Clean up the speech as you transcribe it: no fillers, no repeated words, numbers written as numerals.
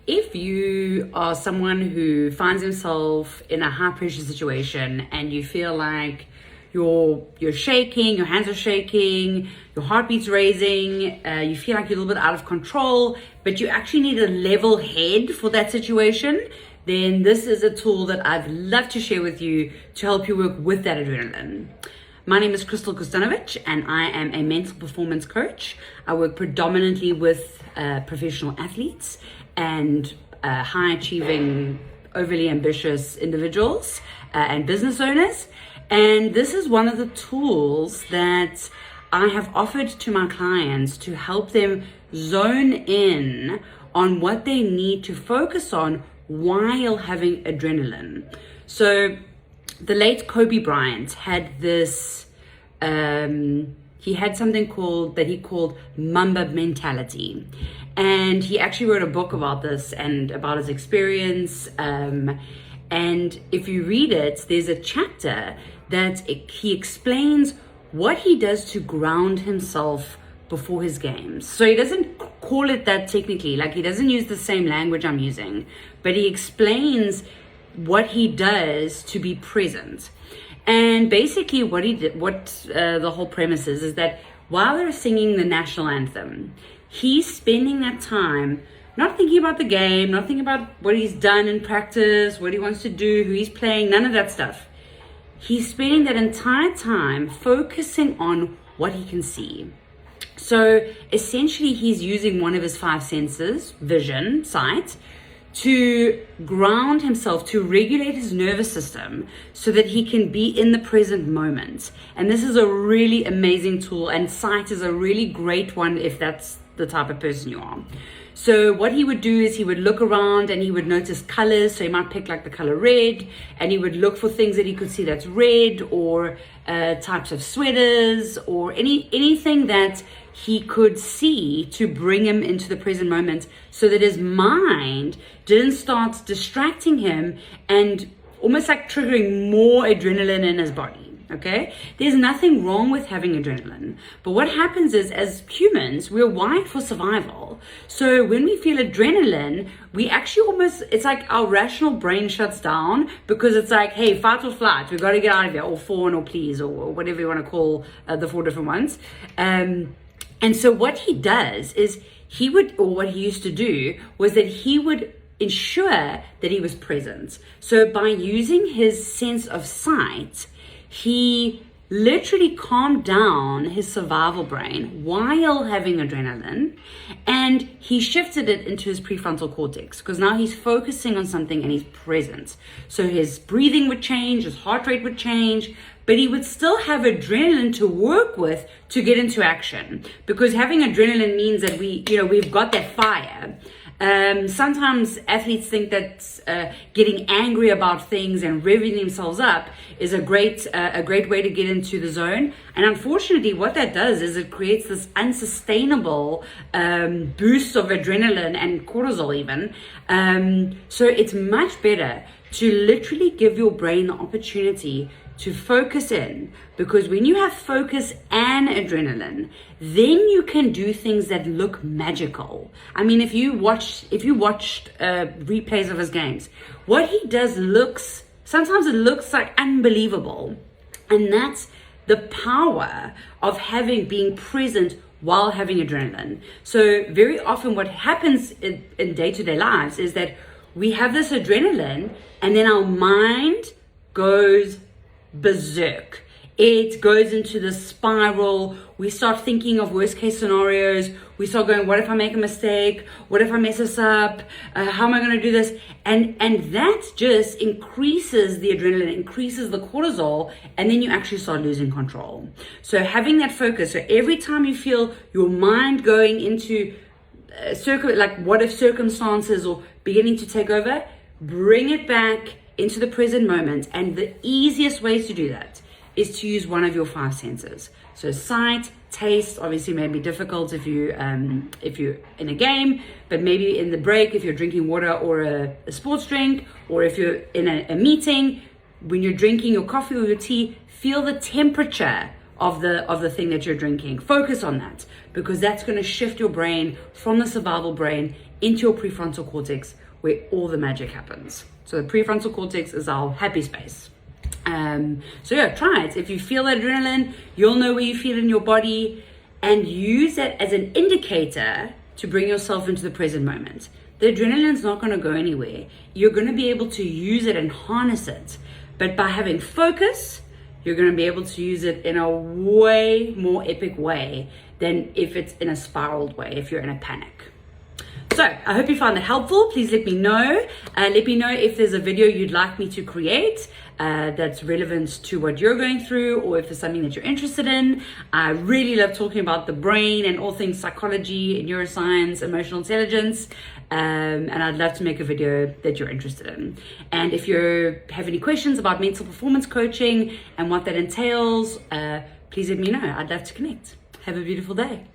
If you are someone who finds himself in a high pressure situation and you feel like you're shaking, your hands are shaking, your heartbeat's raising, you feel like you're a little bit out of control, but you actually need a level head for that situation, then this is a tool that I'd love to share with you to help you work with that adrenaline. My name is Crystal Kostanovic and I am a mental performance coach. I work predominantly with professional athletes and high achieving, overly ambitious individuals and business owners. And this is one of the tools that I have offered to my clients to help them zone in on what they need to focus on while having adrenaline. So the late Kobe Bryant had this, he had something that he called Mamba mentality. And he actually wrote a book about this and about his experience. And if you read it, there's a chapter that he explains what he does to ground himself before his games. So he doesn't call it that technically, like he doesn't use the same language I'm using, but he explains what he does to be present. And basically what he did, the whole premise is that while they're singing the national anthem, he's spending that time not thinking about the game, not thinking about what he's done in practice, what he wants to do, who he's playing, none of that stuff. He's spending that entire time focusing on what he can see. So essentially he's using one of his five senses, vision, sight, to ground himself, to regulate his nervous system so that he can be in the present moment. And this is a really amazing tool, and sight is a really great one if that's the type of person you are. So what he would do is he would look around and he would notice colors. So he might pick like the color red, and he would look for things that he could see that's red, or types of sweaters, or anything that he could see to bring him into the present moment so that his mind didn't start distracting him and almost like triggering more adrenaline in his body. Okay, there's nothing wrong with having adrenaline, but what happens is, as humans, we're wired for survival. So when we feel adrenaline, we actually it's like our rational brain shuts down, because it's like, hey, fight or flight, we got to get out of here, or fawn or please, or whatever you want to call the four different ones. And so what he does is what he used to do was that he would ensure that he was present. So by using his sense of sight, he literally calmed down his survival brain while having adrenaline, and he shifted it into his prefrontal cortex, because now he's focusing on something and he's present. So his breathing would change, his heart rate would change, but he would still have adrenaline to work with to get into action, because having adrenaline means that we've got that fire. Sometimes athletes think that getting angry about things and revving themselves up is a great way to get into the zone. And unfortunately, what that does is it creates this unsustainable boost of adrenaline and cortisol even. So it's much better to literally give your brain the opportunity to focus in, because when you have focus and adrenaline, then you can do things that look magical. I mean, if you watched replays of his games, what he does sometimes it looks like unbelievable. And that's the power of being present while having adrenaline. So very often what happens in day-to-day lives is that we have this adrenaline and then our mind goes berserk. It goes into the spiral. We start thinking of worst case scenarios. We start going, what if I make a mistake? What if I mess this up? How am I going to do this? And that just increases the adrenaline, increases the cortisol, and then you actually start losing control. So having that focus, so every time you feel your mind going into like what if circumstances or beginning to take over, bring it back into the present moment. And the easiest ways to do that is to use one of your five senses. So sight, taste, obviously may be difficult if you're in a game, but maybe in the break, if you're drinking water or a sports drink, or if you're in a meeting, when you're drinking your coffee or your tea, feel the temperature of the thing that you're drinking. Focus on that, because that's going to shift your brain from the survival brain into your prefrontal cortex where all the magic happens. So the prefrontal cortex is our happy space. So yeah, try it. If you feel that adrenaline, you'll know where you feel in your body, and use it as an indicator to bring yourself into the present moment. The adrenaline's not going to go anywhere. You're going to be able to use it and harness it. But by having focus, you're going to be able to use it in a way more epic way than if it's in a spiraled way, if you're in a panic. So I hope you found that helpful. Please let me know. Let me know if there's a video you'd like me to create that's relevant to what you're going through, or if there's something that you're interested in. I really love talking about the brain and all things psychology, neuroscience, emotional intelligence. And I'd love to make a video that you're interested in. And if you have any questions about mental performance coaching and what that entails, please let me know. I'd love to connect. Have a beautiful day.